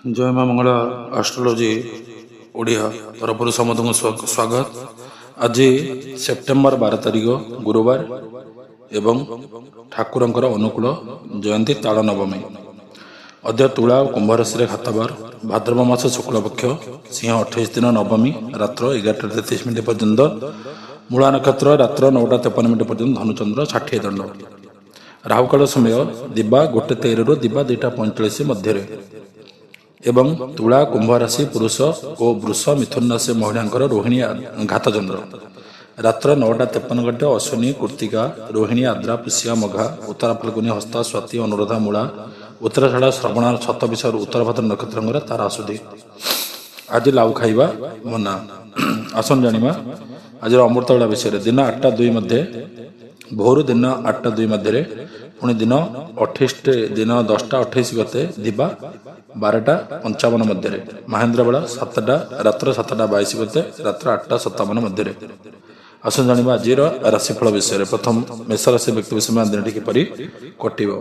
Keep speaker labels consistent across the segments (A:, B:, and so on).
A: जय माँ मंगला आस्ट्रोलोजी ओडिया तरफ समस्त स्वागत। आज सेप्टेम्बर 12 तारिख गुरुवार एवं ठाकुरंकर अनुकूल जयंती ताल नवमी अद्य तुला और कुंभ राशि खातबार भाद्रव मास शुक्लपक्ष सिंह 28 दिन नवमी रात्र 11:33 पर्यंत मूला नक्षत्र रात्र 9:53 पर्यंत धनुचंद्र 60 दंड राहुकाल समय दिबा 1:13 रु दिबा 2:45 मध्य एवं तुला कुंभ राशि पुरुष और वृष मिथुन राशि महिला रोहिणी घात चंद्र रात्र 9:53 अश्विनी कृत्तिका रोहिणी आद्रा पुष्या मघा उत्तर फाल्गुनी हस्ता स्वाति अनुराधा मूला उत्तराषाढ़ श्रवण छत्तीस उत्तर भद्र नक्षत्र तार आसुदी आज लाउ खाइबा मना आसन जानिबा आज अमृतवेला विषय दिन 8:02 मध्य भोर दिन 8:02 मध्य पुणी दिन 28 दिन 10:28 गते दिबा 12:55 मध्य महेंद्र बेला 7टा रात्र 7:22 गते रात्र 8:57 मध्य आसन जानिबा आज राशिफल विषय प्रथम मेष राशि व्यक्ति विषय दिन किपरि कटिब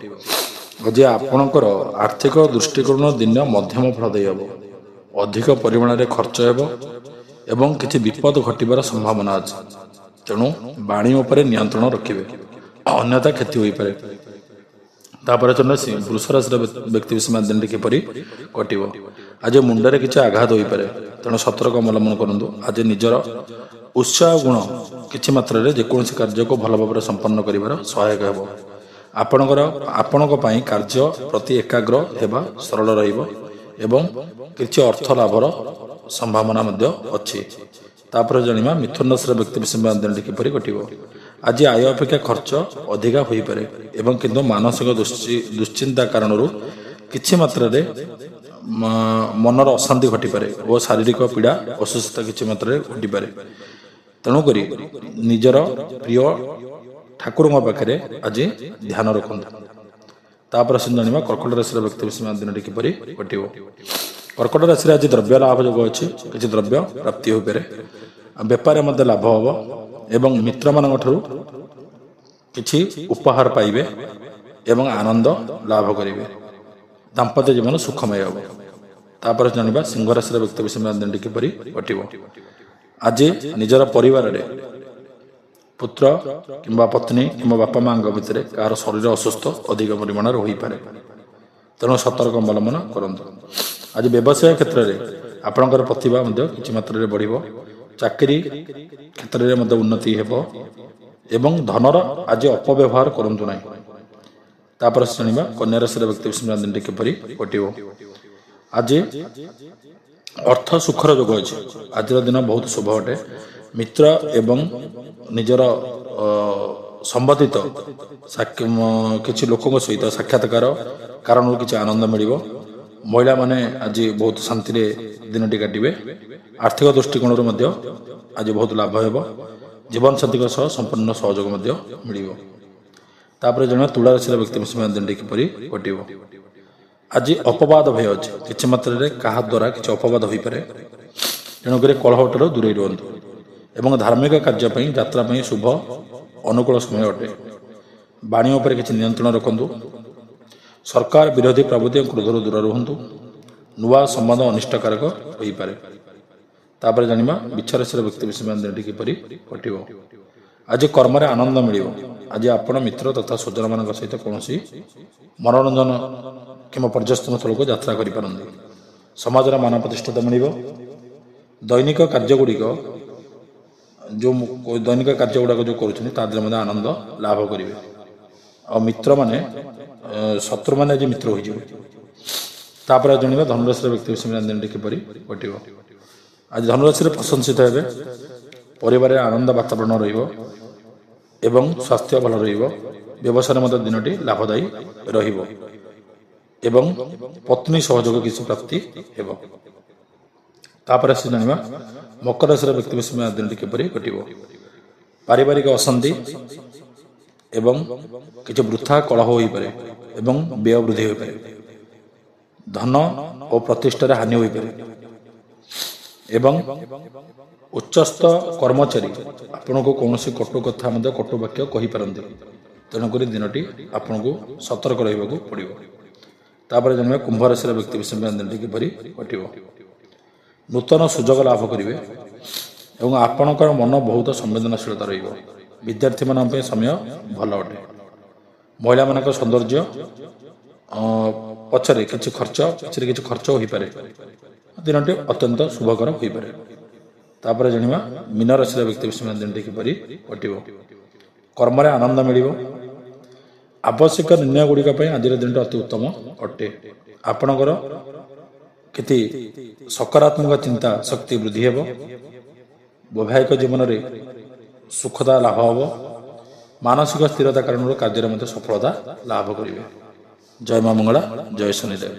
A: आज आपणकर आर्थिक दृष्टिकोण दिन मध्यम फलदायी हम अधिक परिमाण में खर्च एवं किसी विपद घटवर संभावना अच्छे तेणु बाणी उपर नियंत्रण रखिए अन्यथा क्षति हो पारे। तापर वृष राशि व्यक्ति विषय दिन किपरि कटिब आज मुंडे किसी आघात हो पारे तेणु सतर्क अवलंबन करूँ। आज निजर उत्साह गुण किसी मात्रा जेकोसी कार्य को भल भाव संपन्न कर सहायक हो आपणक कार्य प्रति एकाग्र हेबा सरल रहिबो एवं किछि अर्थ लाभर संभावना मध्य अछि। तापर जानिबा मिथुन राशि व्यक्ति विषय दिन किपरि कटिब आज आय अपेक्षा खर्च अधिका होई पारे एवं किंतु मानसिक दुश्चिंता कारणरू किछि मात्रा रे मनर अशांति घटी पारे और शारीरिक पीड़ा असुस्थता किछि मात्रा रे घटी पारे तेणुक निजर प्रिय ठाकुर पाखे आज ध्यान रखु। तापर जाना कर्कट राशि व्यक्ति विषय दिन किपरि कटिब कर्कट राशि आज द्रव्य लाभ जोग अच्छी किसी द्रव्य प्राप्ति हो पारे बेपार मध्य लाभ हम एवं मित्र मान किछि उपहार पाइबे एवं आनंद लाभ करेंगे दाम्पत्य जीवन सुखमय हम। तापर जाना सिंह राशि व्यक्ति विषय दिन किपरि कटिब आज निजर परिवार रे पुत्र किंबा पत्नी किंबा बापा माँ भितर कार शरीर असुस्थ अधिक परिमाण हो पारे तेणु सतर्क अवलंबन करूँ। आज व्यवसाय क्षेत्र में आपणकर प्रतिभा किसी मात्रा बढ़ चाकरी क्षेत्र में उन्नति हो एवं धनर आज अपव्यवहार करूँ ना। तापर जाना कन्या राशि व्यक्ति विषय दिन किपरि कटिब आज अर्थ सुखर जोग अच्छे आज दिन बहुत शुभ अटे मित्र एवं निजर संबंधित किसी लोकों सहित साक्षात्कार कारण किसी आनंद मिल महिला माने आज बहुत शांति दिन काटे आर्थिक दृष्टिकोण आज बहुत लाभ हो जीवन साथी संपूर्ण सहयोग मिल। तापर जन तुला राशि व्यक्ति विषय दिन किपरि कटिब आज अपवाद भय अच्छे किसी मात्रा क्या द्वारा किसी अपवाद हो पारे तेणुक कलहटर दूरे रुहतु एवं धार्मिक कार्य यात्रा शुभ अनुकूल समय अटे बाणी उपर किसी नियंत्रण रखु सरकार विरोधी प्रवृत्ति क्रोधर दूर रुहतु नुआ संबंध अनिष्टकारक हो पारे। तापर जानिबा विचार व्यक्ति विषय दिन किपरि कटिब आज कर्म आनंद मिल आज आपण मित्र तथा स्वजन मान सहित कौन मनोरंजन कि पर्यटन स्थल को यात्रा करें समाज मान प्रतिष्ठित मिल दैनिक कार्यगुड़िक जो दैनिक कार्य गुड़ाक जो कर आनंद लाभ करेंगे और मित्र माने शत्रु माने आज मित्र हो तापर जाना धनुराशि व्यक्ति विषय दिन किपरि कटिब आज धनुराशि प्रशंसित हे परिवार आनंद वातावरण एवं स्वास्थ्य भल व्यवसाय दिनटी लाभदायी एवं पत्नी सहयोग किसी प्राप्ति हेब। तापर जाना मकर राशि व्यक्ति विषय दिन किपरि कटिब पारिवारिक अशांति एवं किसी वृथा कलह हो पारे एवं व्यय वृद्धि हो पारे धन और प्रतिष्ठार हानि हो पारे एवं उच्चस्थ कर्मचारी आपण को कौन कटु कथा कटु वाक्य कही पारती तेणुक दिनटी आपन को सतर्क रहा पड़ो। ତାପରେ ଜାଣିବା କୁମ୍ଭ ରାଶିର ବ୍ୟକ୍ତି ବିଶେଷ ଦିନଟି କିପରି କଟିବ। ନୂତନ ସୁଯୋଗ ଲାଭ କରିବେ ଏବଂ ଆପଣଙ୍କର ମନ ବହୁତ ସମ୍ବେଦନଶୀଳତା ରହିବ। ବିଦ୍ୟାର୍ଥୀମାନଙ୍କ ପାଇଁ ସମୟ ଭଲ ଅଟେ। ମହିଳାମାନଙ୍କ ସୌନ୍ଦର୍ଯ୍ୟ ପଛରେ କିଛି ଖର୍ଚ୍ଚ ହୋଇପାରେ। ଦିନଟି ଅତ୍ୟନ୍ତ ଶୁଭକର ହୋଇପାରେ। ତାପରେ ଜାଣିବା ମୀନ ରାଶିର ବ୍ୟକ୍ତି ବିଶେଷ ଦିନଟି କିପରି କଟିବ। କର୍ମରେ ଆନନ୍ଦ ମିଳିବ। ଆବଶ୍ୟକ ନିର୍ଣ୍ଣୟ ଗୁଡ଼ିକ ପାଇଁ ଆଜିର ଦିନଟି ଅତି ଉତ୍ତମ ଅଟେ। ଆପଣଙ୍କର କିଛି ସକାରାତ୍ମକ ଚିନ୍ତା ଶକ୍ତି ବୃଦ୍ଧି ହେବ। ବୈବାହିକ ଜୀବନରେ ସୁଖତା ଲାଭ ହେବ। ମାନସିକ ସ୍ଥିରତା କାରଣରୁ କାର୍ଯ୍ୟରେ ମଧ୍ୟ ସଫଳତା ଲାଭ କରିବେ। ଜୟ ମା ମଙ୍ଗଳା, ଜୟ ଶନିଦେବ।